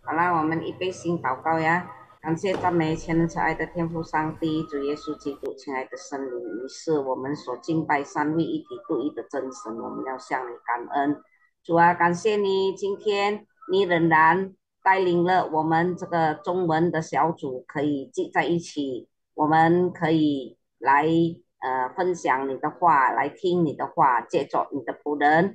好啦，我们预备心祷告呀。感谢赞美全能慈爱的天父上帝，主耶稣基督，亲爱的圣灵，你是我们所敬拜三位一体独一的真神，我们要向你感恩。主啊，感谢你，今天你仍然带领了我们这个中文的小组，可以聚在一起，我们可以来分享你的话，来听你的话，借着你的仆人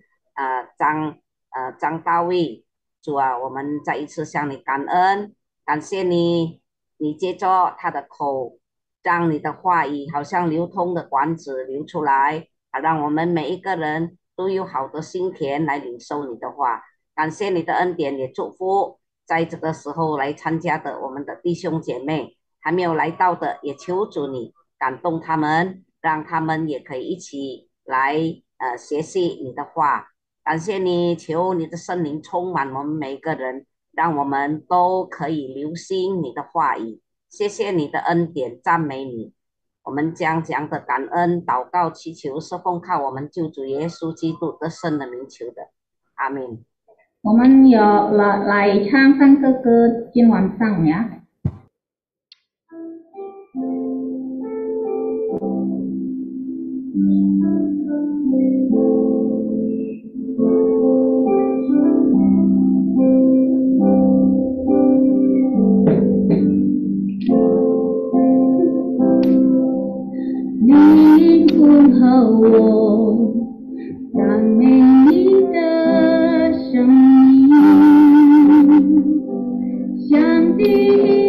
张大卫。主啊，我们再一次向你感恩，感谢你，你借着他的口，让你的话语好像流通的管子流出来，让我们每一个人都有好的心田来领受你的话。感谢你的恩典，也祝福在这个时候来参加的我们的弟兄姐妹，还没有来到的，也求主你感动他们，让他们也可以一起来学习你的话。感谢你，求你的圣灵充满我们每一个人，让我们都可以留心你的话语。谢谢你的恩典，赞美你。我们将这样的感恩、祷告、祈求，是奉靠我们救主耶稣基督的圣的名求的。阿门。我们有来唱三个歌，今晚上呀。灵魂和我赞美你的声音，像地。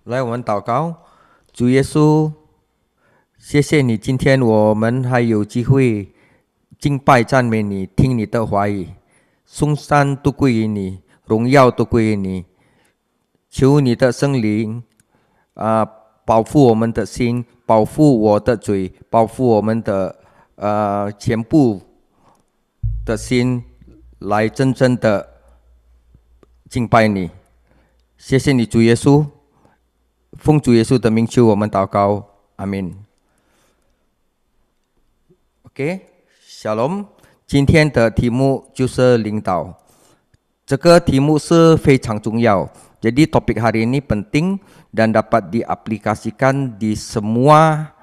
来，我们祷告，主耶稣，谢谢你，今天我们还有机会敬拜赞美你，听你的话语，颂赞都归于你，荣耀都归于你。求你的圣灵保护我们的心，保护我的嘴，保护我们的全部的心，来真正的敬拜你。谢谢你，主耶稣。奉主耶稣的名求我们祷告，阿门。OK， Shalom。今天的题目就是领导，这个题目是非常重要。Jadi topik hari ini penting dan dapat diaplikasikan di semua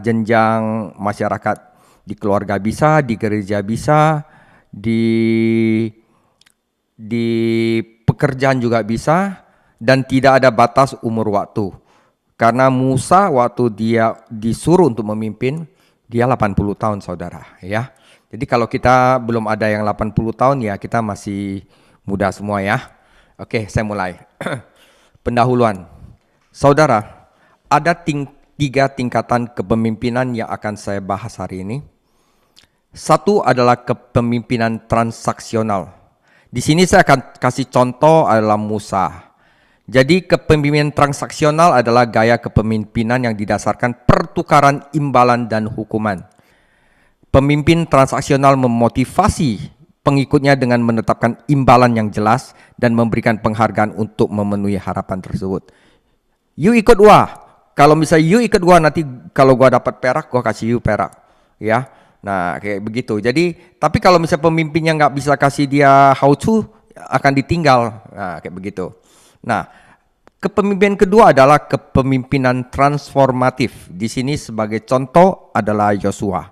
jenjang masyarakat, di keluarga bisa, di gereja bisa, di pekerjaan juga bisa. Dan tidak ada batas umur waktu. Karena Musa waktu dia disuruh untuk memimpin, dia 80 tahun saudara. Ya. Jadi kalau kita belum ada yang 80 tahun ya kita masih muda semua ya. Oke, saya mulai. Pendahuluan. Saudara, ada 3 tingkatan kepemimpinan yang akan saya bahas hari ini. Satu adalah kepemimpinan transaksional. Di sini saya akan kasih contoh adalah Musa. Jadi kepemimpinan transaksional adalah gaya kepemimpinan yang didasarkan pertukaran imbalan dan hukuman. Pemimpin transaksional memotivasi pengikutnya dengan menetapkan imbalan yang jelas dan memberikan penghargaan untuk memenuhi harapan tersebut. You ikut gua. Kalau misalnya you ikut gua, nanti kalau gua dapat perak, gua kasih you perak. Ya. Nah, kayak begitu. Jadi, tapi kalau misalnya pemimpinnya nggak bisa kasih dia how to, akan ditinggal. Nah, kayak begitu. Nah, kepemimpinan kedua adalah kepemimpinan transformatif. Di sini sebagai contoh adalah Yosua.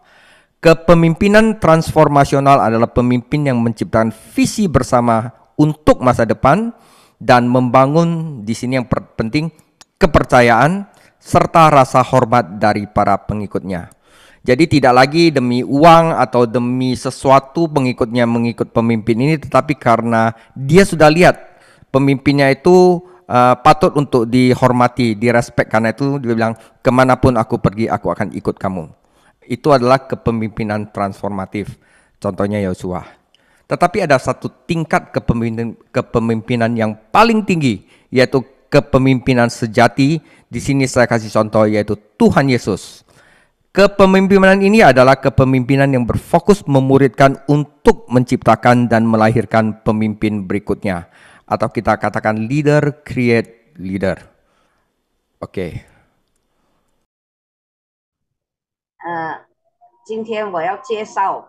Kepemimpinan transformasional adalah pemimpin yang menciptakan visi bersama untuk masa depan dan membangun di sini yang penting kepercayaan serta rasa hormat dari para pengikutnya. Jadi tidak lagi demi uang atau demi sesuatu pengikutnya mengikut pemimpin ini, tetapi karena dia sudah lihat pemimpinnya itu patut untuk dihormati, direspek. Karena itu dia bilang, kemanapun aku pergi, aku akan ikut kamu. Itu adalah kepemimpinan transformatif. Contohnya Yosua. Tetapi ada satu tingkat kepemimpinan yang paling tinggi, yaitu kepemimpinan sejati. Di sini saya kasih contoh, yaitu Tuhan Yesus. Kepemimpinan ini adalah kepemimpinan yang berfokus memuridkan untuk menciptakan dan melahirkan pemimpin berikutnya. Atau kita katakan leader create leader. Oke. 今天我要介绍，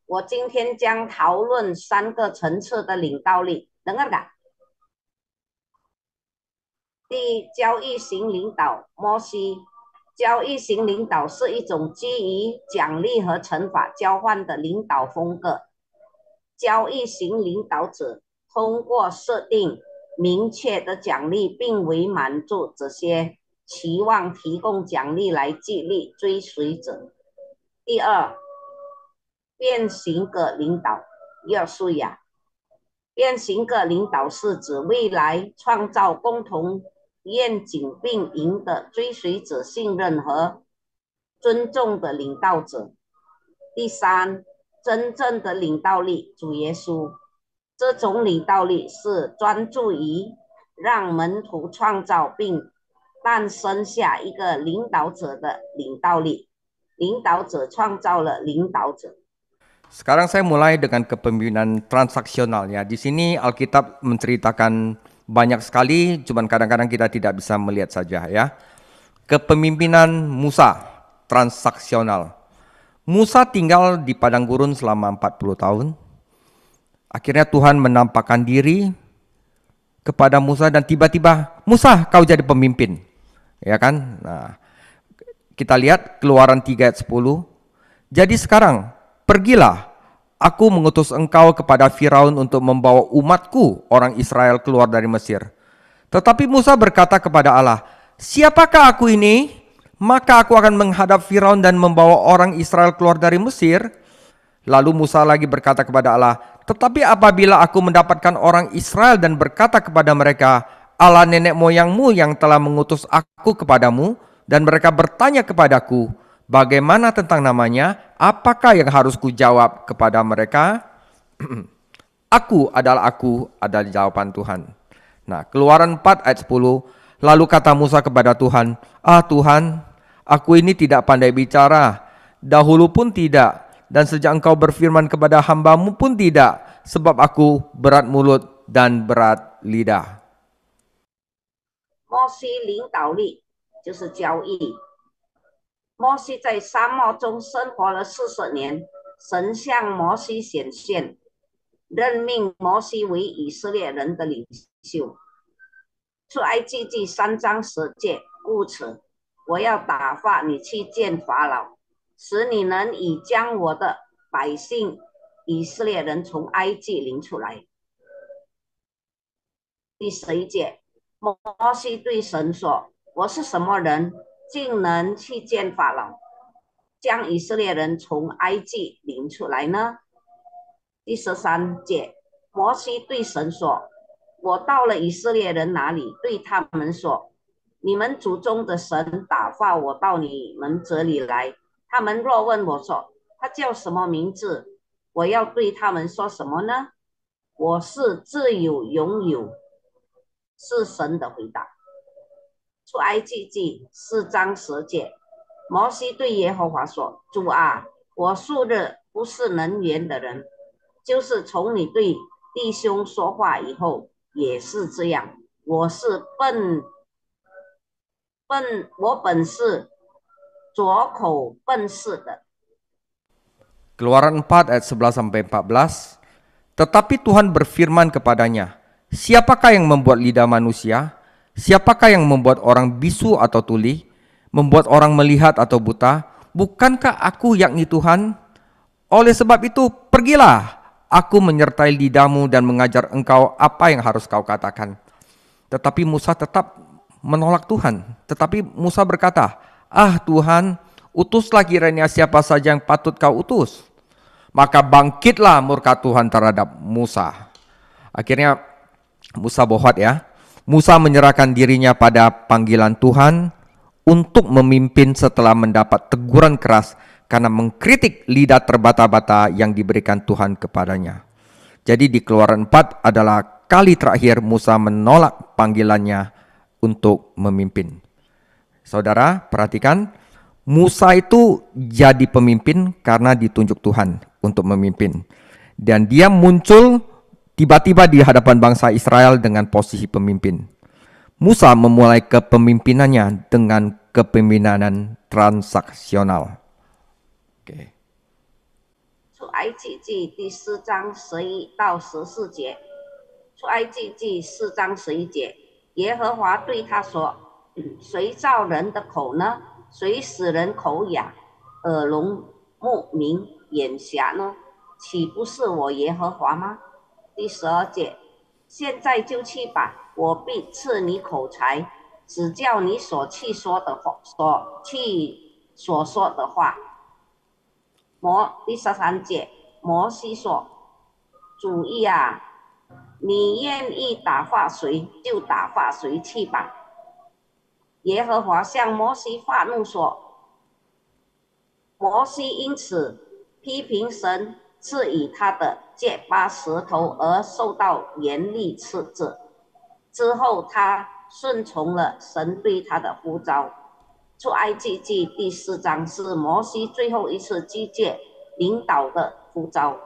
我今天将讨论3个层次的领导力。Dengar nggak？ 第一，交易型领导，摩西。交易型领导是一种基于奖励和惩罚交换的领导风格。交易型领导者通过设定明确的奖励，并为满足这些期望提供奖励来激励追随者。第二，变形格领导，约书亚。变形格领导是指未来创造共同愿景并赢得追随者信任和尊重的领导者。第三，真正的领导力，主耶稣。这种领导力是专注于让门徒创造并诞生下一个领导者的领导力。领导者创造了领导者。 Sekarang saya mulai dengan kepemimpinan transaksional ya. Di sini Alkitab menceritakan banyak sekali, cuman kadang-kadang kita tidak bisa melihat saja ya. Kepemimpinan Musa transaksional. Musa tinggal di padang gurun selama 40 tahun. Akhirnya Tuhan menampakkan diri kepada Musa dan tiba-tiba, Musa kau jadi pemimpin. Ya kan? Nah, kita lihat Keluaran 3 ayat 10. Jadi sekarang pergilah, aku mengutus engkau kepada Firaun untuk membawa umatku orang Israel keluar dari Mesir. Tetapi Musa berkata kepada Allah, siapakah aku ini? Maka aku akan menghadap Firaun dan membawa orang Israel keluar dari Mesir. Lalu Musa lagi berkata kepada Allah, tetapi apabila aku mendapatkan orang Israel dan berkata kepada mereka, Allah nenek moyangmu yang telah mengutus aku kepadamu, dan mereka bertanya kepadaku, bagaimana tentang namanya? Apakah yang harus kujawab kepada mereka? Aku adalah jawaban Tuhan. Nah, Keluaran 4 ayat 10, lalu kata Musa kepada Tuhan, Tuhan, aku ini tidak pandai bicara, dahulu pun tidak, dan sejak engkau berfirman kepada hambamu pun tidak, sebab aku berat mulut dan berat lidah. 摩西领导力就是交易。摩西在沙漠中生活了40年，神向摩西显现，任命摩西为以色列人的领袖。出埃及记3章10节，故此我要打发你去见法老，使你能以将我的百姓以色列人从埃及领出来。第11节，摩西对神说：“我是什么人，竟能去见法老，将以色列人从埃及领出来呢？”第13节，摩西对神说：“我到了以色列人那里，对他们说：你们祖宗的神打发我到你们这里来。他们若问我说，他叫什么名字？我要对他们说什么呢？我是自有永有。”是神的回答。出埃及记4章10节，摩西对耶和华说：“主啊，我素日不是能言的人，就是从你对弟兄说话以后也是这样。我是我本是拙口笨舌的。” Keluaran 4 ayat 11-14, tetapi Tuhan berfirman kepadanya, siapakah yang membuat lidah manusia? Siapakah yang membuat orang bisu atau tuli? Membuat orang melihat atau buta? Bukankah aku yakni Tuhan? Oleh sebab itu, pergilah, aku menyertai lidahmu dan mengajar engkau apa yang harus kau katakan. Tetapi Musa tetap menolak Tuhan. Tetapi Musa berkata, Tuhan, utuslah kiranya siapa saja yang patut kau utus. Maka bangkitlah murka Tuhan terhadap Musa. Akhirnya Musa bohot ya. Musa menyerahkan dirinya pada panggilan Tuhan untuk memimpin setelah mendapat teguran keras karena mengkritik lidah terbata-bata yang diberikan Tuhan kepadanya. Jadi di Keluaran 4 adalah kali terakhir Musa menolak panggilannya untuk memimpin. Saudara, perhatikan, Musa itu jadi pemimpin karena ditunjuk Tuhan untuk memimpin. Dan dia muncul tiba-tiba di hadapan bangsa Israel dengan posisi pemimpin. Musa memulai kepemimpinannya dengan kepemimpinan transaksional. Oke. 出埃及记第4章11到14节，出埃及记4章11节，耶和华对他说：“谁造人的口呢？谁使人口哑、耳聋、目明、眼瞎呢？岂不是我耶和华吗？”第12节，现在就去吧，我必赐你口才，只叫你所说的话。第13节，摩西说：“主意啊，你愿意打发谁就打发谁去吧。”耶和华向摩西发怒说：“摩西因此批评神赐予他的结巴舌头而受到严厉斥责。之后他顺从了神对他的呼召。”出埃及记第4章是摩西最后一次机械领导的呼召。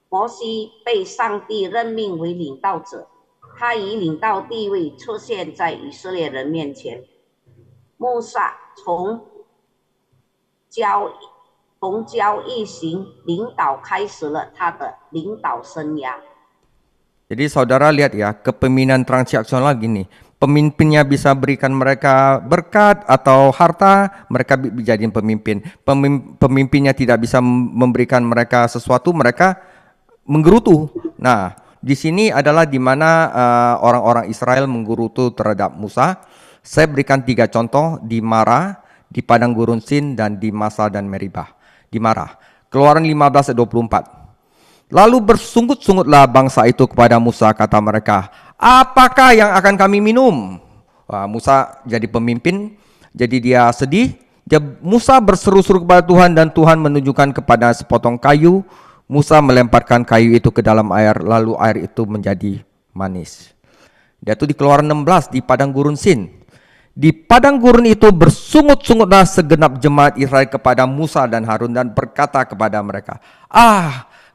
摩西被上帝任命为领导者，他以领导地位出现在以色列人面前。穆萨从交易型领导开始了他的领导生涯。 Jadi saudara lihat ya, kepemimpinan transaksional gini. Pemimpinnya bisa berikan mereka berkat atau harta, mereka dijadiin pemimpin. Pemimpinnya tidak bisa memberikan mereka sesuatu, mereka menggerutu. Nah, di sini adalah di mana orang-orang Israel menggerutu terhadap Musa. Saya berikan 3 contoh di Mara, di padang gurun Sin, dan di Masa dan Meribah. Di Mara, Keluaran 15:24. Lalu bersungut-sungutlah bangsa itu kepada Musa, kata mereka, apakah yang akan kami minum? Wah, Musa jadi pemimpin, jadi dia sedih. Musa berseru-seru kepada Tuhan dan Tuhan menunjukkan kepada sepotong kayu. Musa melemparkan kayu itu ke dalam air, lalu air itu menjadi manis. Dia itu di Keluaran 16 di padang gurun Sin. Di padang gurun itu bersungut-sungutlah segenap jemaat Israel kepada Musa dan Harun dan berkata kepada mereka,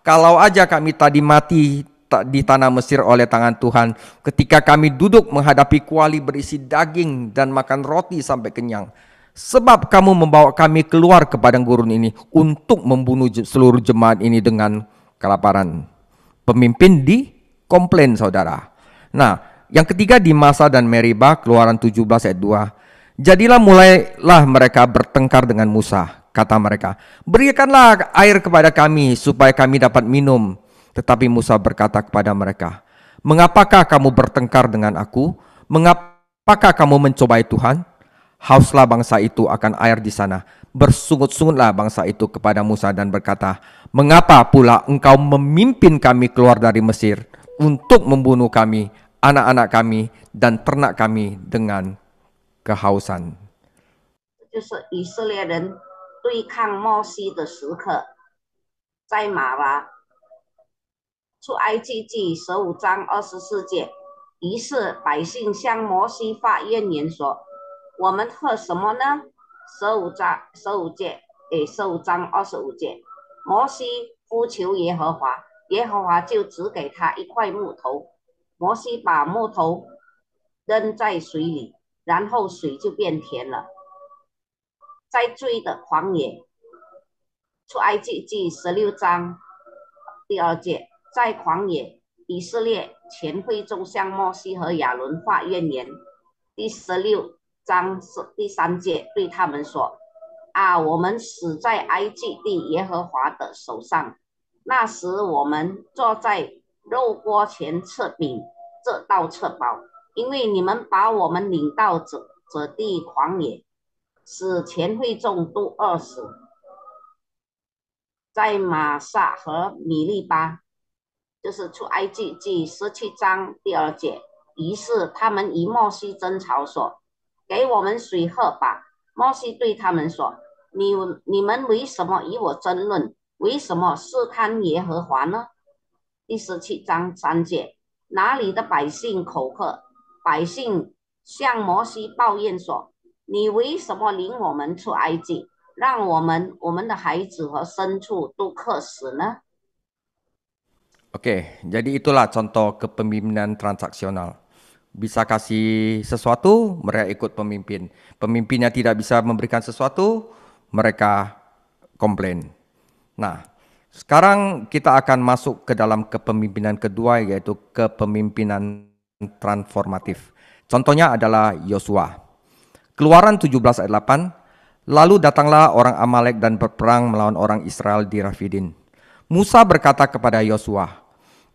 kalau aja kami tadi mati di tanah Mesir oleh tangan Tuhan, ketika kami duduk menghadapi kuali berisi daging dan makan roti sampai kenyang. Sebab kamu membawa kami keluar ke padang gurun ini untuk membunuh seluruh jemaat ini dengan kelaparan. Pemimpin dikomplain, saudara. Nah, yang ketiga di Masa dan Meribah, Keluaran 17 ayat 2. Jadilah mulailah mereka bertengkar dengan Musa. Kata mereka, berikanlah air kepada kami supaya kami dapat minum. Tetapi Musa berkata kepada mereka, mengapakah kamu bertengkar dengan aku? Mengapakah kamu mencobai Tuhan? Hauslah bangsa itu akan air di sana. Bersungut-sungutlah bangsa itu kepada Musa dan berkata, mengapa pula engkau memimpin kami keluar dari Mesir untuk membunuh kami, anak-anak kami, dan ternak kami dengan kehausan. 就是以色列人对抗摩西的时刻，在马拉出埃及记15章24节，于是百姓向摩西发怨言说：“我们喝什么呢？”15章25节，摩西呼求耶和华，耶和华就指给他一块木头，摩西把木头扔在水里，然后水就变甜了。在罪的狂野，出埃及记16章第2节，在狂野，以色列全会众向摩西和亚伦发怨言。第16章第3节对他们说：“我们死在埃及地耶和华的手上。那时我们坐在肉锅前吃饼，这道吃饱，因为你们把我们领到这地狂野，使全会众都饿死。”在玛撒和米利巴，就是出埃及记17章第2节，于是他们与摩西争吵说：“给我们水喝吧。”摩西对他们说：“你们为什么与我争论？为什么试探耶和华呢？”第17章3节，那里的百姓口渴，百姓向摩西抱怨说：“你为什么领我们出埃及，让我们的孩子和牲畜都渴死呢？” Oke, jadi itulah contoh kepemimpinan transaksional. Bisa kasih sesuatu, mereka ikut pemimpin. Pemimpinnya tidak bisa memberikan sesuatu, mereka komplain. Nah, sekarang kita akan masuk ke dalam kepemimpinan kedua, yaitu kepemimpinan transformatif. Contohnya adalah Yosua. Keluaran 17 ayat 8, lalu datanglah orang Amalek dan berperang melawan orang Israel di Rafidin. Musa berkata kepada Yosua,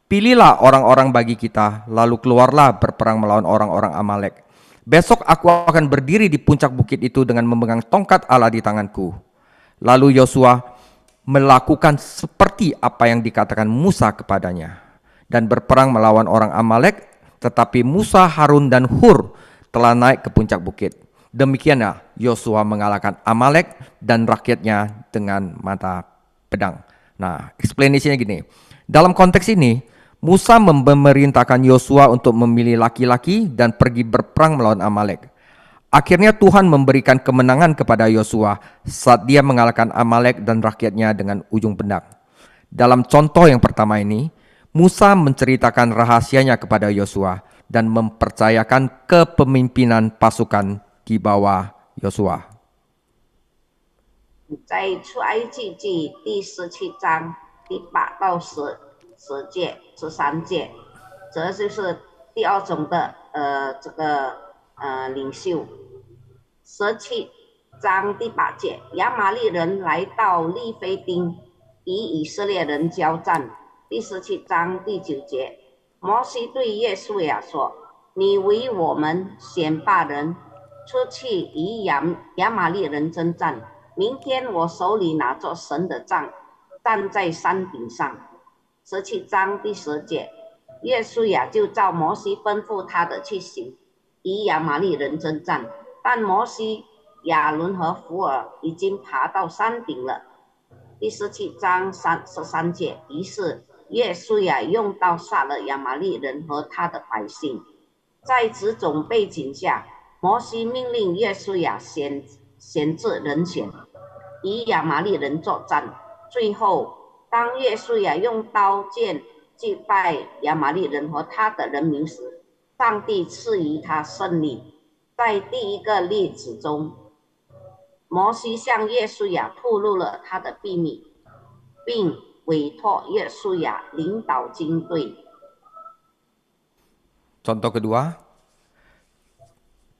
pilihlah orang-orang bagi kita, lalu keluarlah berperang melawan orang-orang Amalek. Besok aku akan berdiri di puncak bukit itu dengan memegang tongkat Allah di tanganku. Lalu Yosua melakukan seperti apa yang dikatakan Musa kepadanya dan berperang melawan orang Amalek, tetapi Musa, Harun, dan Hur telah naik ke puncak bukit. Demikianlah Yosua mengalahkan Amalek dan rakyatnya dengan mata pedang. Nah, explanation-nya gini. Dalam konteks ini, Musa memerintahkan Yosua untuk memilih laki-laki dan pergi berperang melawan Amalek. Akhirnya Tuhan memberikan kemenangan kepada Yosua saat dia mengalahkan Amalek dan rakyatnya dengan ujung pedang. Dalam contoh yang pertama ini, Musa menceritakan rahasianya kepada Yosua dan mempercayakan kepemimpinan pasukan di bawah Yosua. 在出埃及记第17章第8到10节13节，这就是第二种的领袖。17章第8节，亚玛力人来到利非丁，与以色列人交战。第17章第9节，摩西对约书亚说：“你为我们选拔人出去与亚玛力人征战。明天我手里拿着神的杖，站在山顶上。”17章第10节，约书亚就照摩西吩咐他的去行，与亚玛力人征战。但摩西、亚伦和弗尔已经爬到山顶了。第17章13节，于是约书亚用刀杀了亚玛力人和他的百姓。在此种背景下，摩西命令约书亚选置人选，与亚玛力人作战。最后，当约书亚用刀剑击败亚玛力人和他的人民时，上帝赐予他胜利。在第一个例子中，摩西向约书亚透露了他的秘密，并委托约书亚领导军队。 Contoh kedua,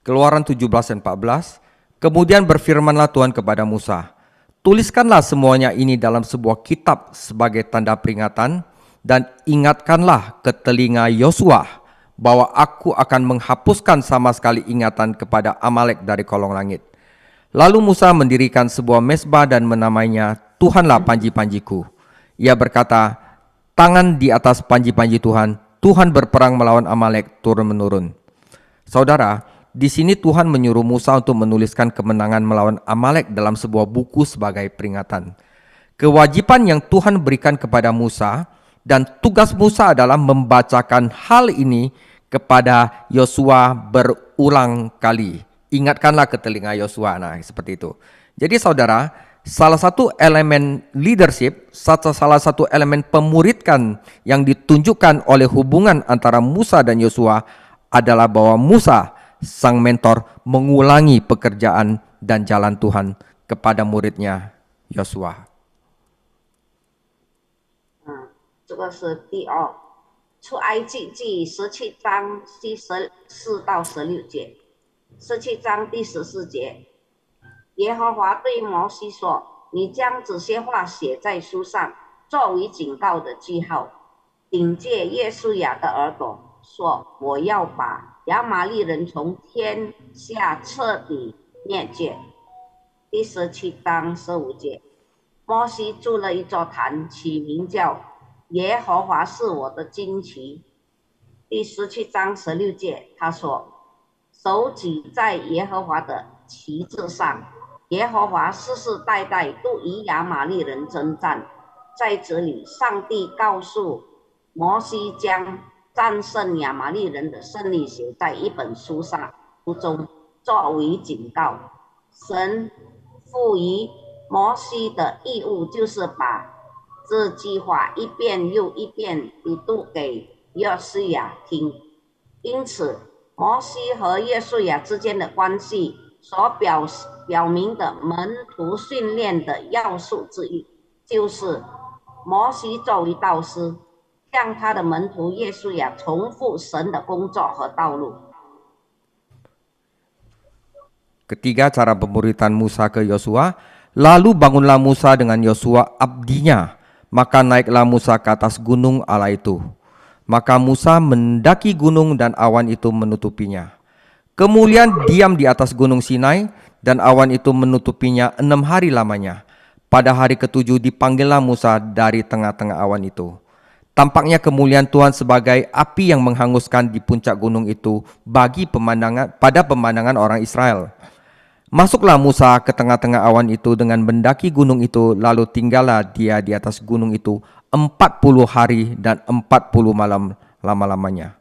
Keluaran 17 dan 14, kemudian berfirmanlah Tuhan kepada Musa, tuliskanlah semuanya ini dalam sebuah kitab sebagai tanda peringatan, dan ingatkanlah ke telinga Yosua bahwa aku akan menghapuskan sama sekali ingatan kepada Amalek dari kolong langit. Lalu Musa mendirikan sebuah mezbah dan menamainya Tuhanlah panji-panjiku. Ia berkata, tangan di atas panji-panji Tuhan, Tuhan berperang melawan Amalek turun-menurun. Saudara, di sini Tuhan menyuruh Musa untuk menuliskan kemenangan melawan Amalek dalam sebuah buku sebagai peringatan. Kewajiban yang Tuhan berikan kepada Musa dan tugas Musa adalah membacakan hal ini kepada Yosua berulang kali. Ingatkanlah ke telinga Yosua. Nah, seperti itu. Jadi saudara, salah satu elemen leadership, salah satu elemen pemuridkan yang ditunjukkan oleh hubungan antara Musa dan Yosua adalah bahwa Musa, sang mentor, mengulangi pekerjaan dan jalan Tuhan kepada muridnya Yosua. 这个是第二，出埃及记17章第14到16节，17章第14节，耶和华对摩西说：“你将这些话写在书上，作为警告的记号，警戒约书亚的耳朵，说：我要把亚玛力人从天下彻底灭绝。”第17章15节，摩西筑了一座坛，起名叫耶和华是我的旌旗。第17章16节，他说：“手举在耶和华的旗帜上，耶和华世世代代都与亚玛力人征战。”在这里，上帝告诉摩西将战胜亚玛力人的胜利写在一本书中，作为警告。神赋予摩西的义务就是把这句话一遍又一遍地读给约书亚听。因此，摩西和约书亚之间的关系所表明的门徒训练的要素之一，就是摩西作为导师，向他的门徒约书亚重复神的工作和道路。 Ketiga, cara pemuritan Musa ke Yosua. Lalu bangunlah Musa dengan Yosua abdinya, maka naiklah Musa ke atas gunung Allah itu. Maka Musa mendaki gunung dan awan itu menutupinya. Kemudian diam di atas gunung Sinai dan awan itu menutupinya 6 hari lamanya. Pada hari ke-7 dipanggillah Musa dari tengah-tengah awan itu. Tampaknya kemuliaan Tuhan sebagai api yang menghanguskan di puncak gunung itu pada pemandangan orang Israel. Masuklah Musa ke tengah-tengah awan itu dengan mendaki gunung itu, lalu tinggallah dia di atas gunung itu 40 hari dan 40 malam lama-lamanya.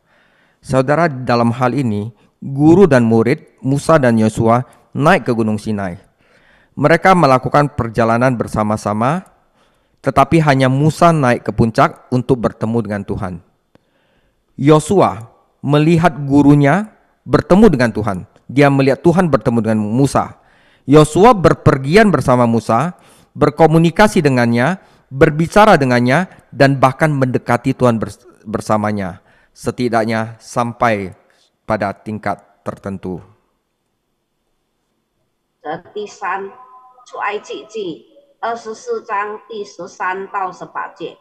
Saudara, dalam hal ini, guru dan murid Musa dan Yosua naik ke gunung Sinai. Mereka melakukan perjalanan bersama-sama, tetapi hanya Musa naik ke puncak untuk bertemu dengan Tuhan. Yosua melihat gurunya bertemu dengan Tuhan. Dia melihat Tuhan bertemu dengan Musa. Yosua berpergian bersama Musa, berkomunikasi dengannya, berbicara dengannya, dan bahkan mendekati Tuhan bersamanya, setidaknya sampai pada tingkat tertentu. 第三，出埃及记24章第13到18节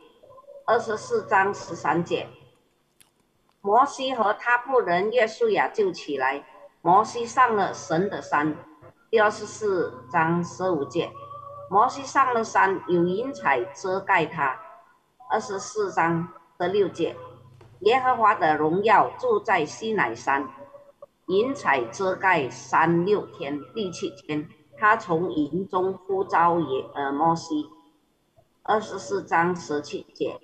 ，24章13节，摩西和他仆人约书亚就起来。摩西上了神的山。第24章15节，摩西上了山，有云彩遮盖他。24章16节，耶和华的荣耀住在西乃山，云彩遮盖山6天，第7天，他从云中呼召摩西。24章17节，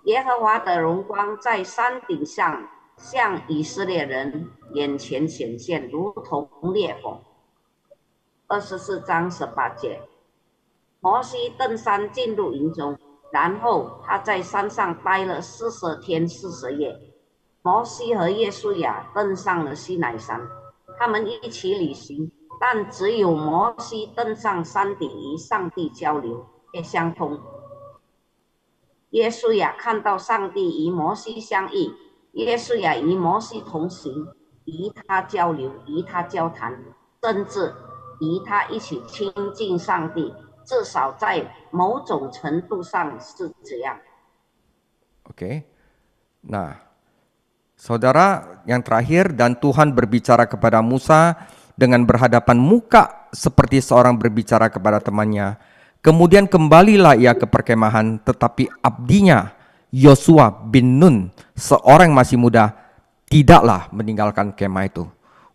耶和华的荣光在山顶上向以色列人眼前显现，如同烈火。24章18节，摩西登山进入营中，然后他在山上待了40天40夜。摩西和约书亚登上了西乃山，他们一起旅行，但只有摩西登上山顶与上帝交流，也相通。约书亚看到上帝与摩西相遇，约书亚与摩西同行，与他交流，与他交谈，甚至与他一起亲近上帝，至少在某种程度上是这样。Oke. Nah, saudara, yang terakhir, dan Tuhan berbicara kepada Musa dengan berhadapan muka seperti seorang berbicara kepada temannya. Kemudian kembalilah ia ke perkemahan, tetapi abdinya Yosua bin Nun, seorang yang masih muda, tidaklah meninggalkan kemah itu.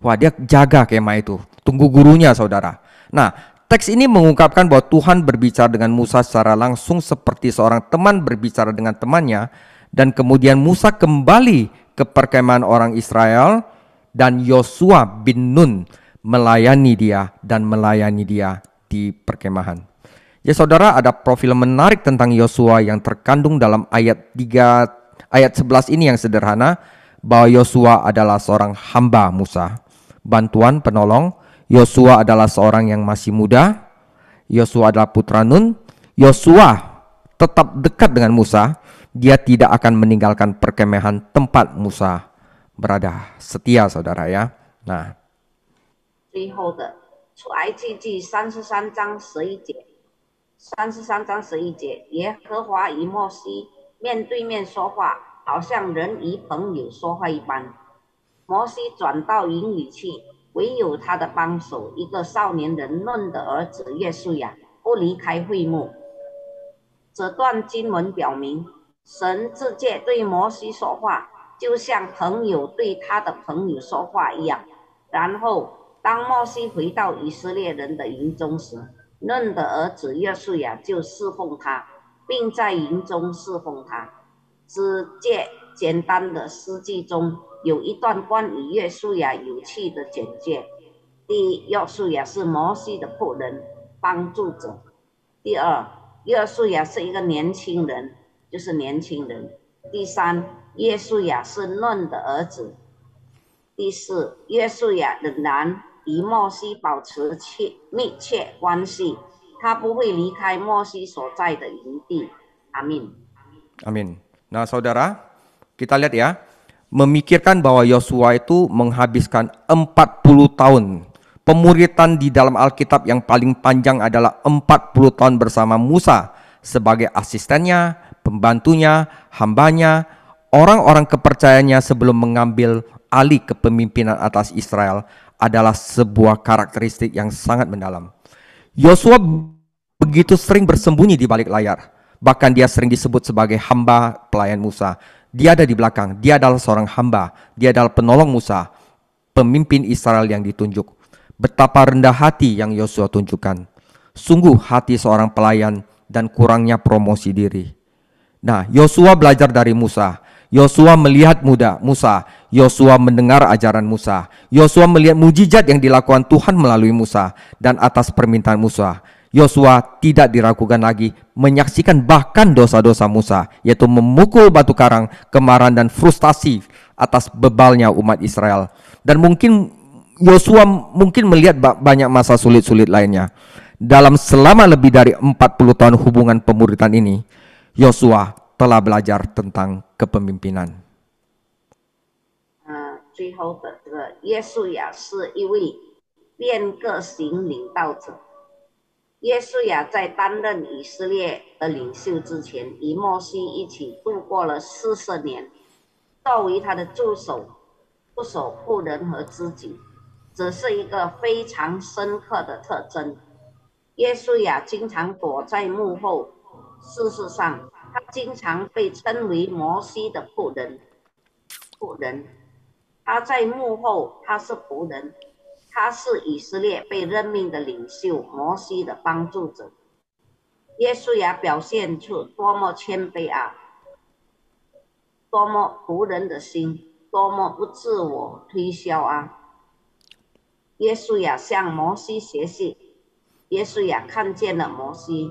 Wah, dia jaga kemah itu, tunggu gurunya, saudara. Nah, teks ini mengungkapkan bahwa Tuhan berbicara dengan Musa secara langsung seperti seorang teman berbicara dengan temannya, dan kemudian Musa kembali ke perkemahan orang Israel, dan Yosua bin Nun melayani dia di perkemahan. Ya saudara, ada profil menarik tentang Yosua yang terkandung dalam ayat 11 ini yang sederhana, bahwa Yosua adalah seorang hamba Musa, bantuan penolong. Yosua adalah seorang yang masih muda. Yosua adalah putra Nun. Yosua tetap dekat dengan Musa. Dia tidak akan meninggalkan perkemahan tempat Musa berada. Setia, saudara ya. Nah, 最后的出埃及记33章11节，33章11节，耶和华与摩西面对面说话，好像人与朋友说话一般。摩西转到云里去，唯有他的帮手，一个少年人嫩的儿子约书亚，不离开会幕。这段经文表明，神直接对摩西说话，就像朋友对他的朋友说话一样。然后，当摩西回到以色列人的营中时，嫩的儿子约书亚就侍奉他，并在营中侍奉他。只借简单的诗句中有一段关于约书亚有趣的简介：第一，约书亚是摩西的仆人、帮助者；第二，约书亚是一个年轻人，就是年轻人；第三，约书亚是嫩的儿子；第四，约书亚仍然与摩西保持密切关系，他不会离开摩西所在的营地。阿们。 amin. Nah saudara, kita lihat ya, memikirkan bahwa Yosua itu menghabiskan 40 tahun. Pemuritan di dalam Alkitab yang paling panjang adalah 40 tahun bersama Musa sebagai asistennya, pembantunya, hambanya, orang-orang kepercayaannya sebelum mengambil alih kepemimpinan atas Israel adalah sebuah karakteristik yang sangat mendalam. Yosua begitu sering bersembunyi di balik layar. Bahkan dia sering disebut sebagai hamba pelayan Musa. Dia ada di belakang, dia adalah seorang hamba, dia adalah penolong Musa, pemimpin Israel yang ditunjuk. Betapa rendah hati yang Yosua tunjukkan. Sungguh hati seorang pelayan dan kurangnya promosi diri. Nah, Yosua belajar dari Musa. Yosua melihat Musa. Yosua mendengar ajaran Musa. Yosua melihat mujizat yang dilakukan Tuhan melalui Musa. Dan atas permintaan Musa, Yosua tidak diragukan lagi menyaksikan bahkan dosa-dosa Musa, yaitu memukul batu karang, kemarahan dan frustasi atas bebalnya umat Israel. Dan mungkin Yosua melihat banyak masa sulit-sulit lainnya. Dalam selama lebih dari 40 tahun hubungan pemuritan ini, Yosua telah belajar tentang kepemimpinan. 最后的这个约书亚是一位变革型领导者。约书亚在担任以色列的领袖之前，与摩西一起度过了40年，作为他的助手、仆人和知己，这是一个非常深刻的特征。约书亚经常躲在幕后，事实上，他经常被称为摩西的仆人，仆人，他在幕后，他是仆人，他是以色列被任命的领袖，摩西的帮助者。耶稣也表现出多么谦卑啊，多么仆人的心，多么不自我推销啊！耶稣也向摩西学习，耶稣也看见了摩西，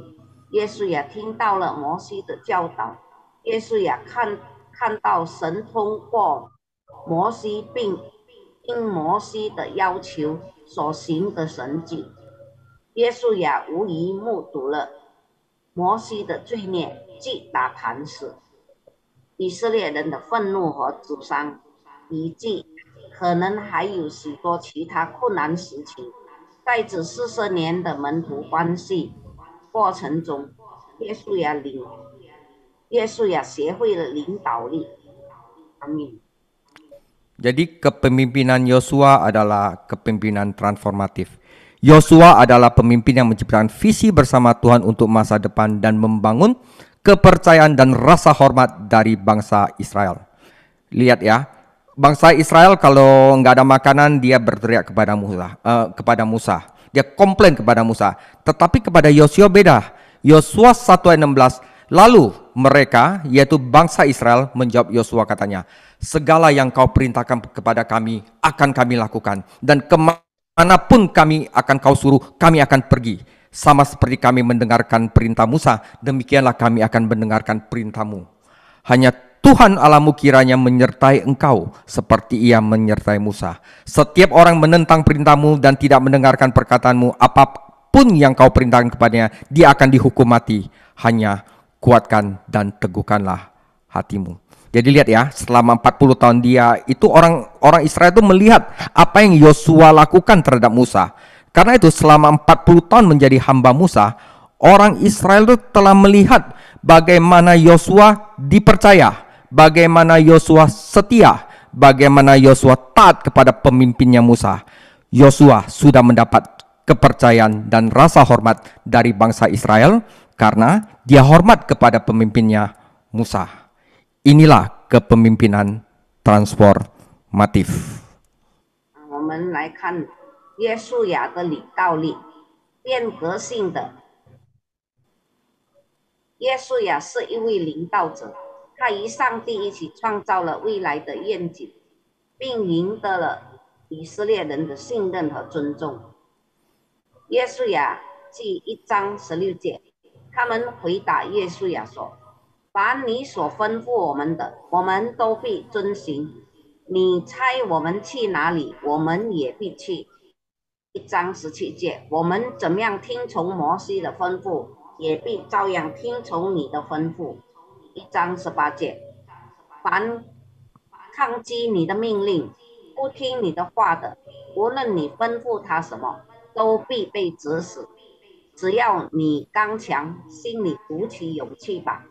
耶稣也听到了摩西的教导，耶稣也看到神通过摩西，并因摩西的要求所行的神迹。耶稣也无疑目睹了摩西的罪孽，击打磐石，以色列人的愤怒和沮丧，以及可能还有许多其他困难时期。在这40年的门徒关系过程中，耶稣也学会了领导力。Amin. Jadi kepemimpinan Yosua adalah kepemimpinan transformatif. Yosua adalah pemimpin yang menciptakan visi bersama Tuhan untuk masa depan dan membangun kepercayaan dan rasa hormat dari bangsa Israel. Lihat ya, bangsa Israel kalau nggak ada makanan dia berteriak kepada Musa. Dia komplain kepada Musa. Tetapi kepada Yosua beda. Yosua 1 ayat 16. Lalu mereka, yaitu bangsa Israel, menjawab Yosua katanya, segala yang kau perintahkan kepada kami akan kami lakukan, dan kemanapun kami akan kau suruh, kami akan pergi. Sama seperti kami mendengarkan perintah Musa, demikianlah kami akan mendengarkan perintahmu. Hanya Tuhan Allahmu kiranya menyertai engkau seperti ia menyertai Musa. Setiap orang menentang perintahmu dan tidak mendengarkan perkataanmu, apapun yang kau perintahkan kepadanya, dia akan dihukum mati. Hanya kuatkan dan teguhkanlah hatimu. Jadi lihat ya, selama 40 tahun dia itu orang Israel itu melihat apa yang Yosua lakukan terhadap Musa. Karena itu selama 40 tahun menjadi hamba Musa, orang Israel itu telah melihat bagaimana Yosua dipercaya, bagaimana Yosua setia, bagaimana Yosua taat kepada pemimpinnya Musa. Yosua sudah mendapat kepercayaan dan rasa hormat dari bangsa Israel karena dia hormat kepada pemimpinnya Musa. Inilah kepemimpinan transformatif. 我们来看约书亚的领导力，变革性的。约书亚是一位领导者，他与上帝一起创造了未来的愿景，并赢得了以色列人的信任和尊重。约书亚记1章16节。他们回答约书亚说：“凡你所吩咐我们的，我们都必遵行。你差我们去哪里，我们也必去。”1章17节，我们怎么样听从摩西的吩咐，也必照样听从你的吩咐。1章18节，凡抗击你的命令，不听你的话的，无论你吩咐他什么，都必被致死。只要你刚强，心里鼓起勇气吧。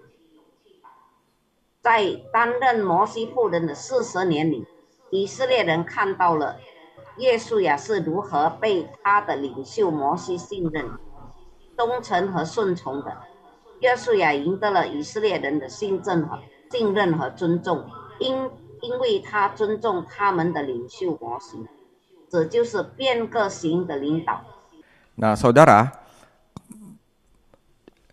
在担任摩西仆人的40年里，以色列人看到了约书亚是如何被他的领袖摩西信任、忠诚和顺从的。约书亚赢得了以色列人的信任和尊重，因为他尊重他们的领袖摩西。这就是变革型的领导。Nah, saudara,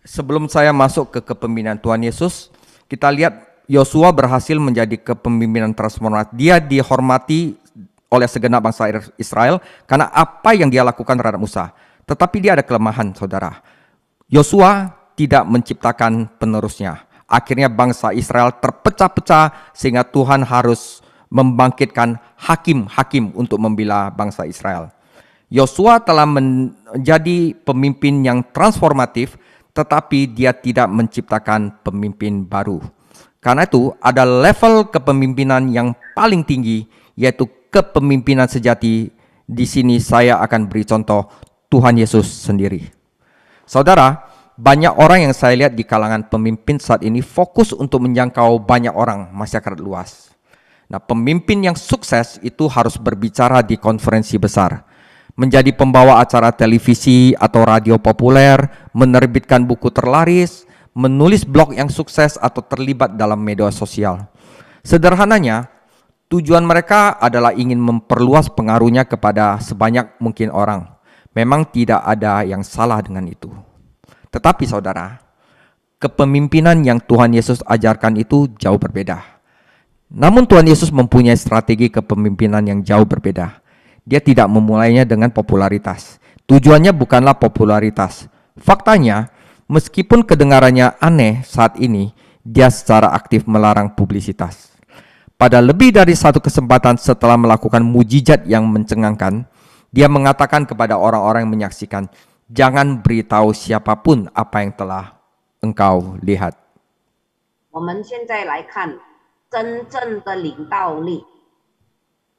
sebelum saya masuk ke kepemimpinan Tuhan Yesus, kita lihat Yosua berhasil menjadi kepemimpinan transformatif. Dia dihormati oleh segenap bangsa Israel karena apa yang dia lakukan terhadap Musa. Tetapi dia ada kelemahan, saudara. Yosua tidak menciptakan penerusnya. Akhirnya bangsa Israel terpecah-pecah sehingga Tuhan harus membangkitkan hakim-hakim untuk membela bangsa Israel. Yosua telah menjadi pemimpin yang transformatif, tetapi dia tidak menciptakan pemimpin baru. Karena itu ada level kepemimpinan yang paling tinggi, yaitu kepemimpinan sejati. Di sini saya akan beri contoh Tuhan Yesus sendiri. Saudara, banyak orang yang saya lihat di kalangan pemimpin saat ini fokus untuk menjangkau banyak orang, masyarakat luas. Nah, pemimpin yang sukses itu harus berbicara di konferensi besar, menjadi pembawa acara televisi atau radio populer, menerbitkan buku terlaris, menulis blog yang sukses atau terlibat dalam media sosial. Sederhananya, Tujuan mereka adalah ingin memperluas pengaruhnya kepada sebanyak mungkin orang. Memang tidak ada yang salah dengan itu. Tetapi saudara, kepemimpinan yang Tuhan Yesus ajarkan itu jauh berbeda. Namun Tuhan Yesus mempunyai strategi kepemimpinan yang jauh berbeda. Dia tidak memulainya dengan popularitas. Tujuannya bukanlah popularitas. Faktanya, meskipun kedengarannya aneh saat ini, dia secara aktif melarang publisitas. Pada lebih dari satu kesempatan setelah melakukan mujizat yang mencengangkan, dia mengatakan kepada orang-orang yang menyaksikan, jangan beritahu siapapun apa yang telah engkau lihat. 我们现在来看真正的领导力，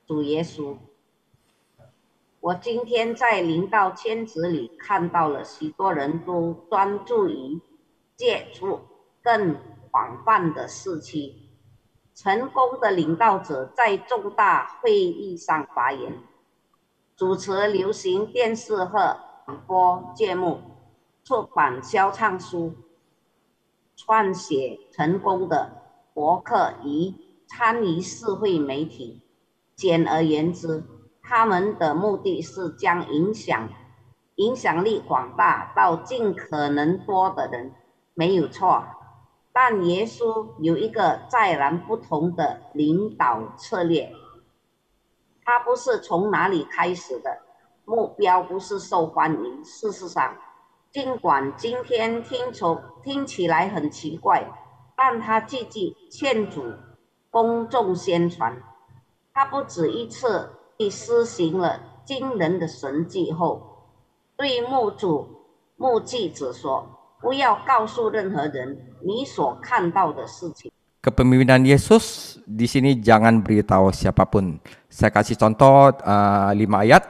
主耶稣。我今天在领导圈子里看到了许多人都专注于接触更广泛的事情。成功的领导者在重大会议上发言，主持流行电视和广播节目，出版销唱书，撰写成功的博客与参与社会媒体。简而言之，他们的目的是将影响力广大到尽可能多的人，没有错。但耶稣有一个截然不同的领导策略，他不是从哪里开始的，目标不是受欢迎。事实上，尽管今天听起来很奇怪，但他积极劝阻公众宣传。他不止一次地施行了惊人的神迹后，对目击者说：“不要告诉任何人你所看到的事情。” Kepemimpinan Yesus di sini jangan beritahu siapapun. Saya kasih contoh 5 ayat.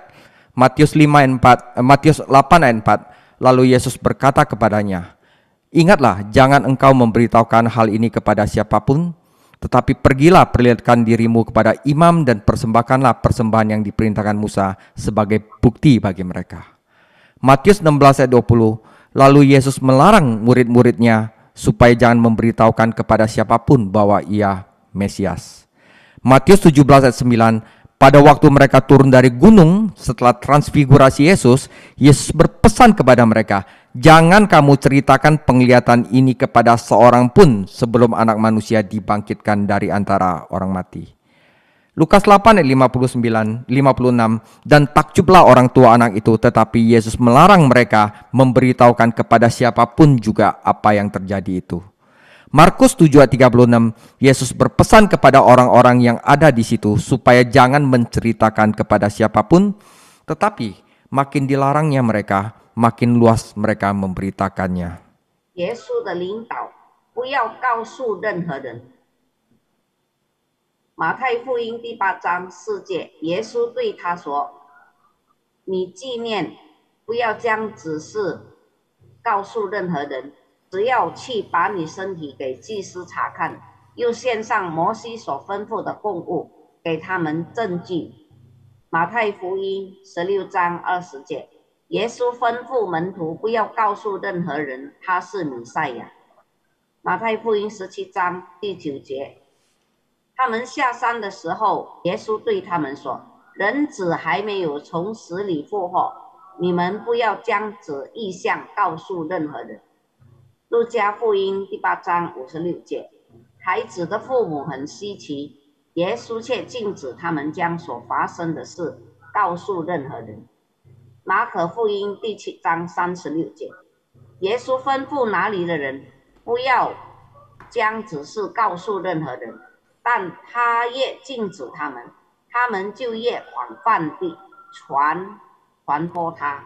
Matius 8 ayat 4. Lalu Yesus berkata kepadanya, ingatlah, jangan engkau memberitahukan hal ini kepada siapapun, tetapi pergilah perlihatkan dirimu kepada imam dan persembahkanlah persembahan yang diperintahkan Musa sebagai bukti bagi mereka. Matius 16 ayat 20. Lalu Yesus melarang murid-muridnya supaya jangan memberitahukan kepada siapapun bahwa ia Mesias. Matius 17 ayat 9. Pada waktu mereka turun dari gunung setelah transfigurasi Yesus berpesan kepada mereka, jangan kamu ceritakan penglihatan ini kepada seorang pun sebelum anak manusia dibangkitkan dari antara orang mati. Lukas 8 ayat 56, dan takjublah orang tua anak itu, tetapi Yesus melarang mereka memberitahukan kepada siapapun juga apa yang terjadi itu. Markus 7 ayat 36, Yesus berpesan kepada orang-orang yang ada di situ supaya jangan menceritakan kepada siapapun, tetapi makin dilarangnya mereka, makin luas mereka memberitakannya. 耶稣的领导不要告诉任何人。马太福音第8章4节，耶稣对他说：“你纪念，不要将指示告诉任何人，只要去把你身体给祭司查看，又献上摩西所吩咐的供物，给他们证据。”马太福音16章20节，耶稣吩咐门徒不要告诉任何人他是弥赛亚。马太福音17章第9节，他们下山的时候，耶稣对他们说：“人子还没有从死里复活，你们不要将这异象告诉任何人。”路加福音第8章56节，孩子的父母很稀奇，耶稣却禁止他们将所发生的事告诉任何人。马可福音第7章36节，耶稣吩咐哪里的人不要将此事告诉任何人，但他越禁止他们就越广泛地传播它。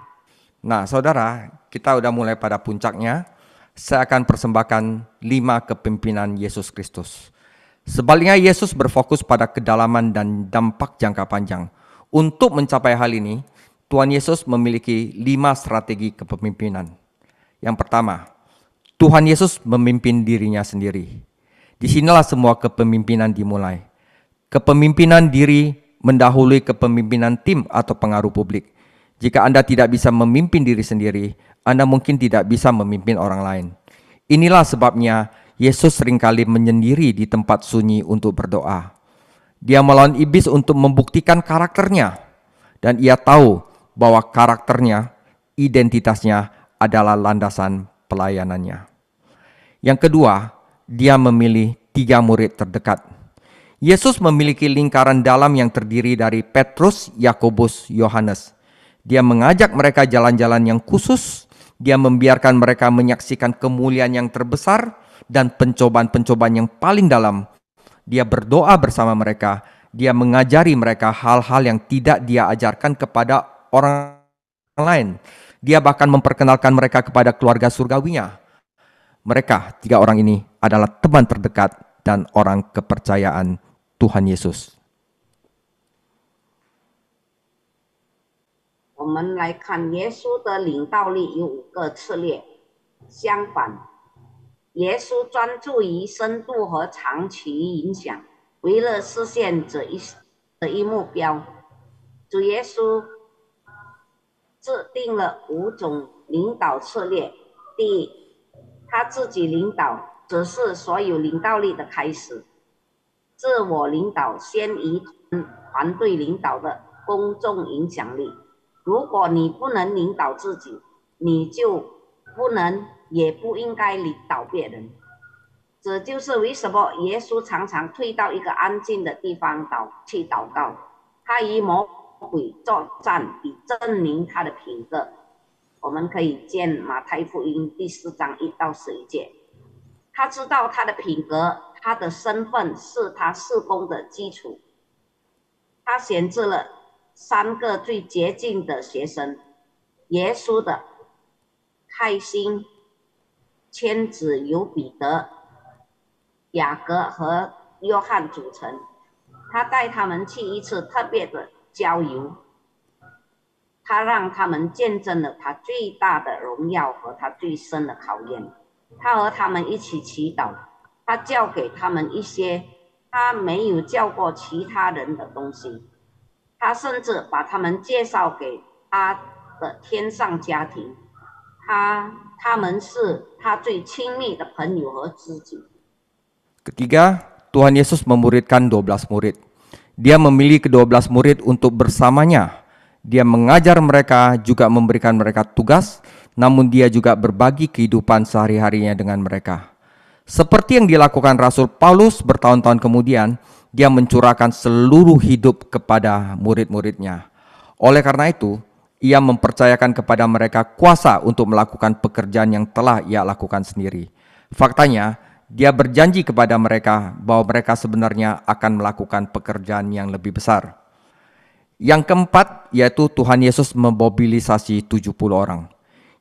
Nah saudara, kita udah mulai pada puncaknya. Saya akan persembahkan 5 kepemimpinan Yesus Kristus. Sebaliknya Yesus berfokus pada kedalaman dan dampak jangka panjang. Untuk mencapai hal ini, Tuhan Yesus memiliki 5 strategi kepemimpinan. Yang pertama, Tuhan Yesus memimpin dirinya sendiri. Disinilah semua kepemimpinan dimulai. Kepemimpinan diri mendahului kepemimpinan tim atau pengaruh publik. Jika Anda tidak bisa memimpin diri sendiri, Anda mungkin tidak bisa memimpin orang lain. Inilah sebabnya Yesus seringkali menyendiri di tempat sunyi untuk berdoa. Dia melawan iblis untuk membuktikan karakternya. Dan ia tahu bahwa karakternya, identitasnya adalah landasan pelayanannya. Yang kedua, dia memilih 3 murid terdekat. Yesus memiliki lingkaran dalam yang terdiri dari Petrus, Yakobus, Yohanes. Dia mengajak mereka jalan-jalan yang khusus. Dia membiarkan mereka menyaksikan kemuliaan yang terbesar dan pencobaan-pencobaan yang paling dalam. Dia berdoa bersama mereka. Dia mengajari mereka hal-hal yang tidak dia ajarkan kepada orang lain. Dia bahkan memperkenalkan mereka kepada keluarga surgawinya. Mereka 3 orang ini adalah teman terdekat dan orang kepercayaan Tuhan Yesus. 我们来看耶稣的领导力有5个策略。相反，耶稣专注于深度和长期影响，为了实现这一目标，主耶稣制定了5种领导策略。第一，他自己领导，只是所有领导力的开始。自我领导先于团队领导的公众影响力。如果你不能领导自己，你就不能也不应该领导别人。这就是为什么耶稣常常退到一个安静的地方去祷告。他与魔鬼作战，以证明他的品格。我们可以见马太福音第4章1到11节。他知道他的品格，他的身份是他事工的基础。他选择了3个最洁净的学生，耶稣的开心圈子由彼得、雅各和约翰组成。他带他们去一次特别的郊游，他让他们见证了他最大的荣耀和他最深的考验。他和他们一起祈祷，他教给他们一些他没有教过其他人的东西。他甚至把他们介绍给他的天上家庭，他们是他最亲密的朋友和知己。 Ketiga, Tuhan Yesus memuridkan 12 murid. Dia memilih ke-12 murid untuk bersamanya. Dia mengajar mereka, juga memberikan mereka tugas, namun dia juga berbagi kehidupan sehari-harinya dengan mereka. Seperti yang dilakukan Rasul Paulus bertahun-tahun kemudian, dia mencurahkan seluruh hidup kepada murid-muridnya. Oleh karena itu, ia mempercayakan kepada mereka kuasa untuk melakukan pekerjaan yang telah ia lakukan sendiri. Faktanya, dia berjanji kepada mereka bahwa mereka sebenarnya akan melakukan pekerjaan yang lebih besar. Yang keempat, yaitu Tuhan Yesus memobilisasi 70 orang.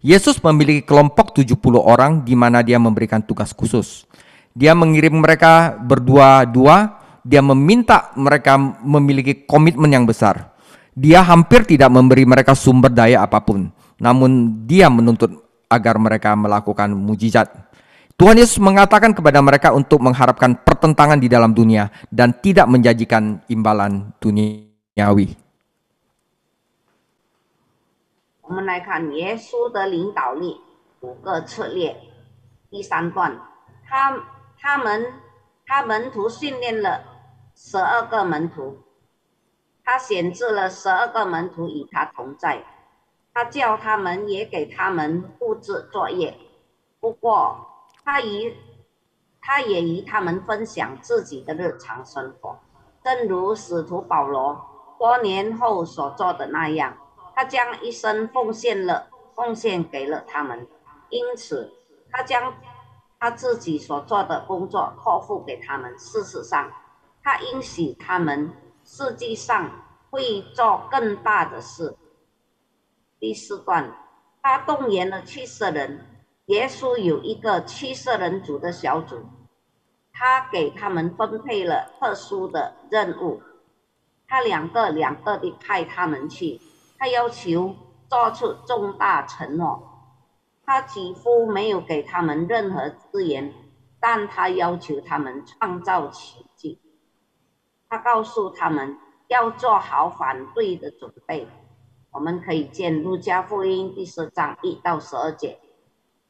Yesus memiliki kelompok 70 orang di mana dia memberikan tugas khusus. Dia mengirim mereka berdua-dua. Dia meminta mereka memiliki komitmen yang besar. Dia hampir tidak memberi mereka sumber daya apapun, namun dia menuntut agar mereka melakukan mujizat. Tuhan Yesus mengatakan kepada mereka untuk mengharapkan pertentangan di dalam dunia dan tidak menjanjikan imbalan duniawi. 我们来看耶稣的领导力5个策略。第3段，他门徒训练了12个门徒，他选择了12个门徒与他同在，他叫他们也给他们布置作业。不过，他也与他们分享自己的日常生活，正如使徒保罗多年后所做的那样，他将一生奉献给了他们，因此他将他自己所做的工作托付给他们。事实上，他应许他们实际上会做更大的事。第4段，他动员了70人，耶稣有一个70人组的小组，他给他们分配了特殊的任务，他两个地派他们去，他要求做出重大承诺。他几乎没有给他们任何资源，但他要求他们创造奇迹。他告诉他们要做好反对的准备。我们可以见路加福音第10章1到12节，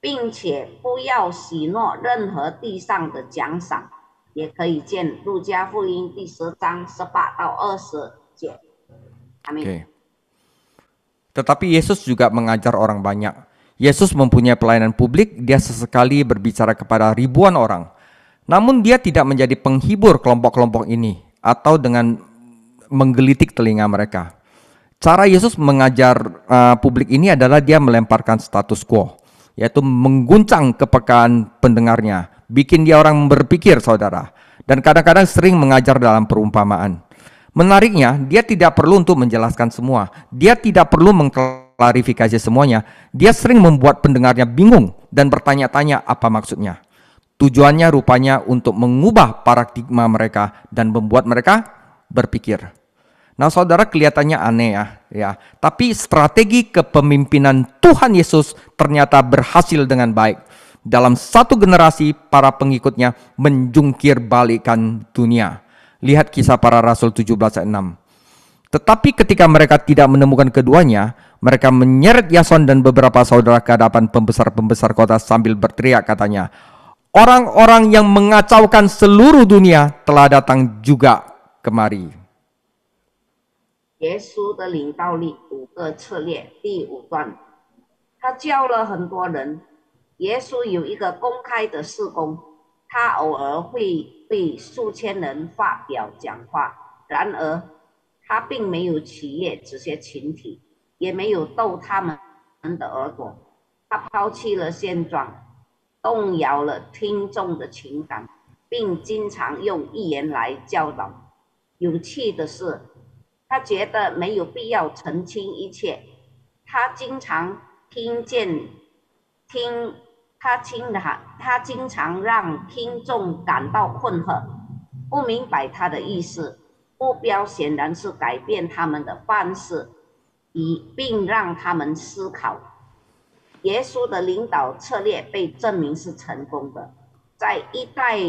并且不要许诺任何地上的奖赏，也可以见路加福音第10章18到20节。Amin. Oke. Tetapi Yesus juga mengajar orang banyak. Yesus mempunyai pelayanan publik, dia sesekali berbicara kepada ribuan orang. Namun dia tidak menjadi penghibur kelompok-kelompok ini atau dengan menggelitik telinga mereka. Cara Yesus mengajar publik ini adalah dia melemparkan status quo, yaitu mengguncang kepekaan pendengarnya, bikin dia orang berpikir, saudara. Dan kadang-kadang sering mengajar dalam perumpamaan. Menariknya, dia tidak perlu untuk menjelaskan semua. Dia tidak perlu mengklarifikasi semuanya. Dia sering membuat pendengarnya bingung dan bertanya-tanya apa maksudnya. Tujuannya rupanya untuk mengubah paradigma mereka dan membuat mereka berpikir. Nah, saudara, kelihatannya aneh ya. Tapi strategi kepemimpinan Tuhan Yesus ternyata berhasil dengan baik. Dalam satu generasi, para pengikutnya menjungkir balikan dunia. Lihat Kisah Para Rasul 17 ayat 6. Tetapi ketika mereka tidak menemukan keduanya, mereka menyeret Yason dan beberapa saudara ke hadapan pembesar-pembesar kota sambil berteriak, katanya, orang-orang yang mengacaukan seluruh dunia telah datang juga kemari. 耶稣的领导力5个策略第5段，他教了很多人。耶稣有一个公开的事工，他偶尔会对数千人发表讲话，然而他并没有取悦这些群体，也没有逗他们的耳朵。他抛弃了现状，动摇了听众的情感，并经常用预言来教导。有趣的是，他觉得没有必要澄清一切，他经常让听众感到困惑，不明白他的意思。目标显然是改变他们的方式，并让他们思考。耶稣的领导策略被证明是成功的，在一代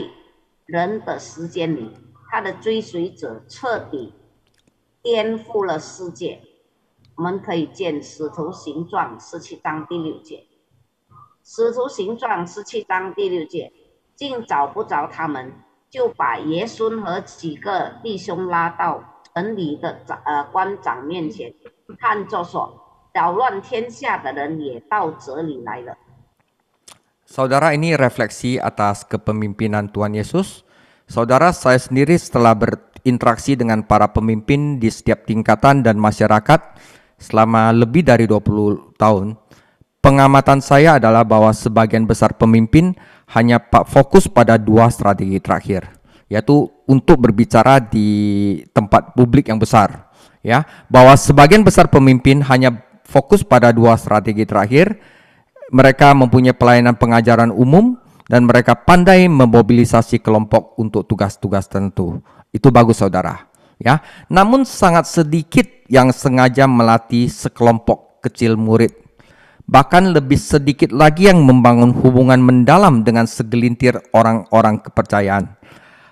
人的时间里，他的追随者彻底颠覆了世界。我们可以见《使徒行传》17章第6节，《使徒行传》17章第6节，竟找不着他们，就把爷孙和几个弟兄拉到城里的官长面前，看作说，扰乱天下的人也到这里来了。 Saudara, ini refleksi atas kepemimpinan Tuhan Yesus. Saudara, saya sendiri setelah berinteraksi dengan para pemimpin di setiap tingkatan dan masyarakat selama lebih dari 20 tahun, pengamatan saya adalah bahwa sebagian besar pemimpin hanya fokus pada 2 strategi terakhir, yaitu untuk berbicara di tempat publik yang besar. Ya, bahwa sebagian besar pemimpin hanya fokus pada 2 strategi terakhir. Mereka mempunyai pelayanan pengajaran umum dan mereka pandai memobilisasi kelompok untuk tugas-tugas tertentu. Itu bagus, saudara. Ya, namun sangat sedikit yang sengaja melatih sekelompok kecil murid. Bahkan lebih sedikit lagi yang membangun hubungan mendalam dengan segelintir orang-orang kepercayaan.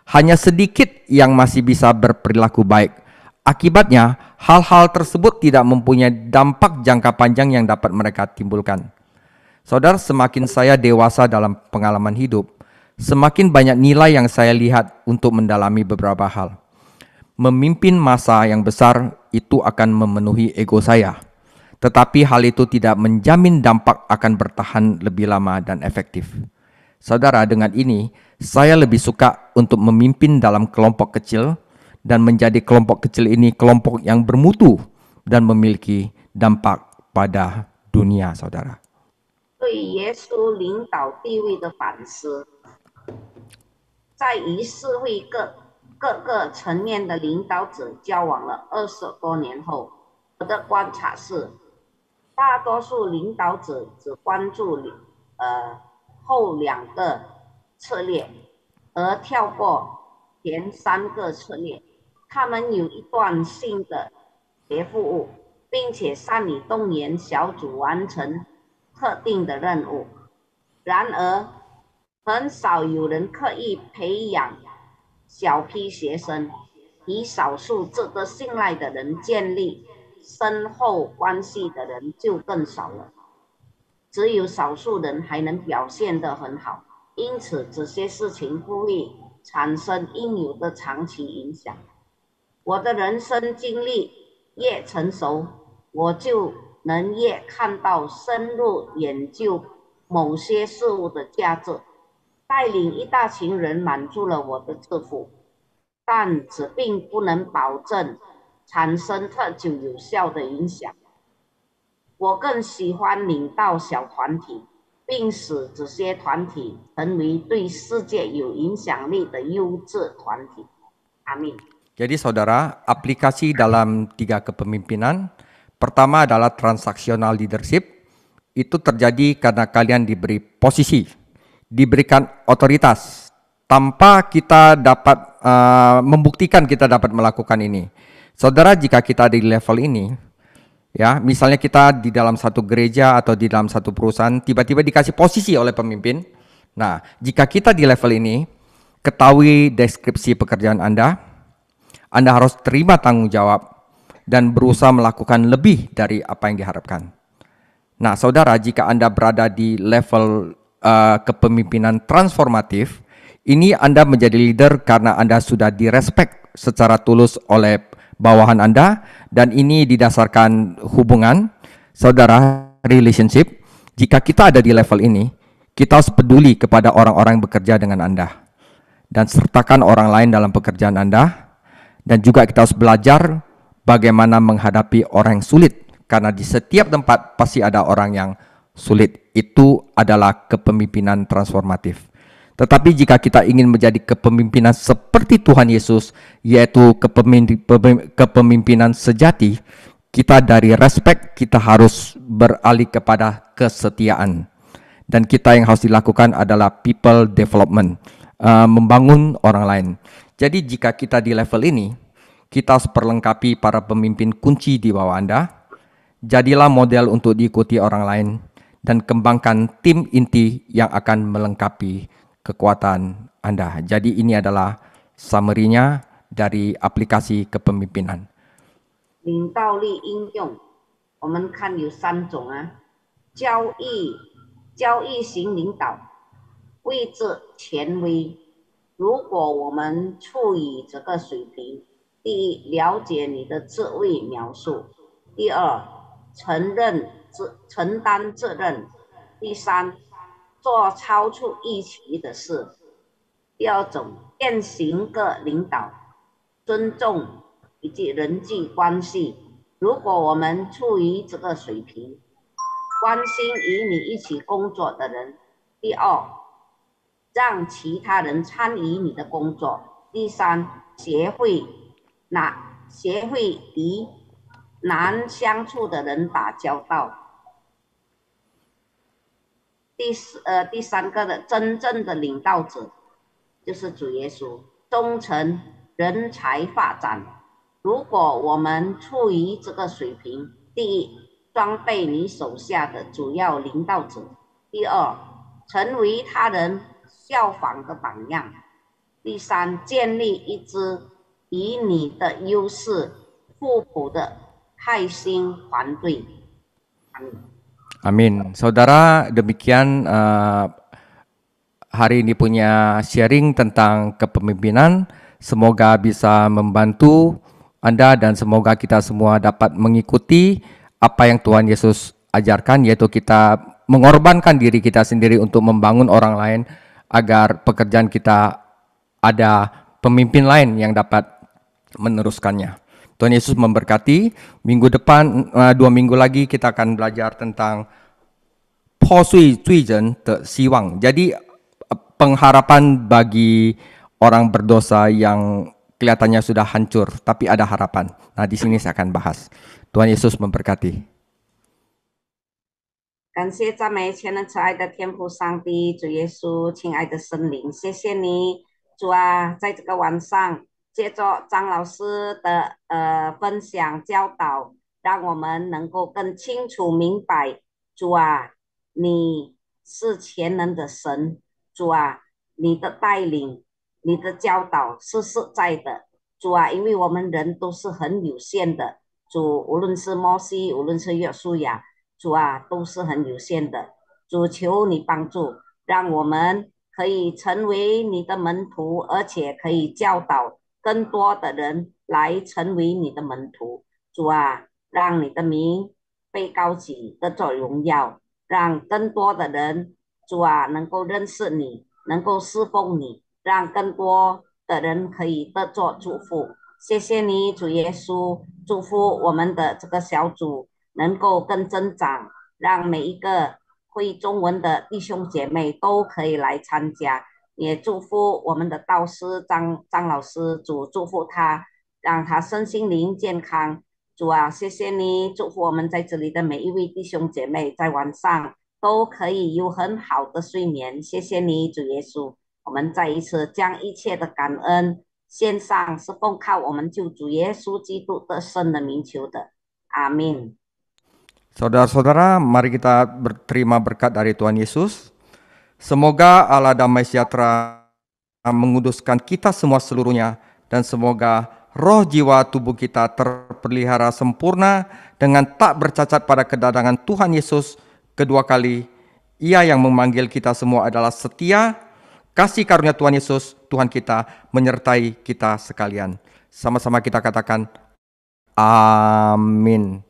Hanya sedikit yang masih bisa berperilaku baik. Akibatnya, hal-hal tersebut tidak mempunyai dampak jangka panjang yang dapat mereka timbulkan. Saudara, semakin saya dewasa dalam pengalaman hidup, semakin banyak nilai yang saya lihat untuk mendalami beberapa hal. Memimpin massa yang besar itu akan memenuhi ego saya. Tetapi hal itu tidak menjamin dampak akan bertahan lebih lama dan efektif. Saudara, dengan ini, saya lebih suka untuk memimpin dalam kelompok kecil dan menjadi kelompok kecil ini kelompok yang bermutu dan memiliki dampak pada dunia, saudara. 对耶稣领导地位的反思，在与社会各个层面的领导者交往了20多年后，我的观察是，大多数领导者只关注后2个策略，而跳过前3个策略。他们有一段性的节服务，并且善于动员小组完成特定的任务。然而，很少有人刻意培养小批学生，与少数值得信赖的人建立深厚关系的人就更少了。只有少数人还能表现得很好，因此这些事情呼吁产生应有的长期影响。我的人生经历越成熟，我就能越看到深入研究某些事物的价值。带领一大群人满足了我的致富，但这并不能保证产生特久有效的影响。我更喜欢领导小团体，并使这些团体成为对世界有影响力的优质团体。阿明。Jadi saudara, aplikasi dalam 3 kepemimpinan, pertama adalah transaksional leadership, itu terjadi karena kalian diberi posisi, diberikan otoritas, tanpa kita dapat membuktikan kita dapat melakukan ini. Saudara, jika kita di level ini, ya, misalnya kita di dalam satu gereja atau di dalam satu perusahaan, tiba-tiba dikasih posisi oleh pemimpin. Nah, jika kita di level ini, ketahui deskripsi pekerjaan Anda harus terima tanggung jawab dan berusaha melakukan lebih dari apa yang diharapkan. Nah, saudara, jika Anda berada di level kepemimpinan transformatif, ini Anda menjadi leader karena Anda sudah direspek secara tulus oleh bawahan Anda, dan ini didasarkan hubungan, saudara, relationship. Jika kita ada di level ini, kita harus peduli kepada orang-orang yang bekerja dengan Anda, dan sertakan orang lain dalam pekerjaan Anda. Dan juga kita harus belajar bagaimana menghadapi orang yang sulit, karena di setiap tempat pasti ada orang yang sulit. Itu adalah kepemimpinan transformatif. Tetapi jika kita ingin menjadi kepemimpinan seperti Tuhan Yesus, yaitu kepemimpinan sejati, kita dari respect, kita harus beralih kepada kesetiaan. Dan kita yang harus dilakukan adalah people development, membangun orang lain. Jadi jika kita di level ini, kita harus perlengkapi para pemimpin kunci di bawah Anda. Jadilah model untuk diikuti orang lain, dan kembangkan tim inti yang akan melengkapi kekuatan Anda. Jadi ini adalah summary-nya dari aplikasi kepemimpinan. 领导力应用，我们看有3种啊，交易型领导，位置权威。如果我们处于这个水平，第一，了解你的职位描述；第二，承担责任；第三，做超出预期的事。第二种，典型的领导，尊重以及人际关系。如果我们处于这个水平，关心与你一起工作的人；第二，让其他人参与你的工作；第三，学会与难相处的人打交道；第三个的真正的领导者就是主耶稣，忠诚、人才发展。如果我们处于这个水平，第一，装备你手下的主要领导者；第二，成为他人效仿的榜样；第三，建立一支与你的优势互补的开心团队。Amin. Saudara, demikian hari ini punya sharing tentang kepemimpinan. Semoga bisa membantu Anda dan semoga kita semua dapat mengikuti apa yang Tuhan Yesus ajarkan, yaitu kita mengorbankan diri kita sendiri untuk membangun orang lain agar pekerjaan kita ada pemimpin lain yang dapat meneruskannya. Tuhan Yesus memberkati. Minggu depan, 2 minggu lagi kita akan belajar tentang 破碎罪人的希望. Jadi pengharapan bagi orang berdosa yang kelihatannya sudah hancur, tapi ada harapan. Nah, di sini saya akan bahas. Tuhan Yesus memberkati. 感谢赞美全能慈爱的天父上帝，主耶稣，亲爱的圣灵，谢谢你，主啊，在这个晚上，借着张老师的分享教导，让我们能够更清楚明白，主啊，你是全能的神，主啊，你的带领，你的教导是实在的，主啊，因为我们人都是很有限的，主，无论是摩西，无论是约书亚。主啊，都是很有限的。主，求你帮助，让我们可以成为你的门徒，而且可以教导更多的人来成为你的门徒。主啊，让你的名被高举，得着荣耀，让更多的人，主啊，能够认识你，能够侍奉你，让更多的人可以得着祝福。谢谢你，主耶稣，祝福我们的这个小组能够更增长，让每一个会中文的弟兄姐妹都可以来参加。也祝福我们的导师张老师，主祝福他，让他身心灵健康。主啊，谢谢你，祝福我们在这里的每一位弟兄姐妹，在晚上都可以有很好的睡眠。谢谢你，主耶稣，我们再一次将一切的感恩献上，是奉靠我们救主耶稣基督的圣的名求的，阿门。 Saudara-saudara, mari kita berterima berkat dari Tuhan Yesus. Semoga Allah damai sejahtera menguduskan kita semua seluruhnya, dan semoga roh jiwa tubuh kita terpelihara sempurna dengan tak bercacat pada kedatangan Tuhan Yesus kedua kali. Ia yang memanggil kita semua adalah setia. Kasih karunia Tuhan Yesus, Tuhan kita, menyertai kita sekalian. Sama-sama kita katakan, amin.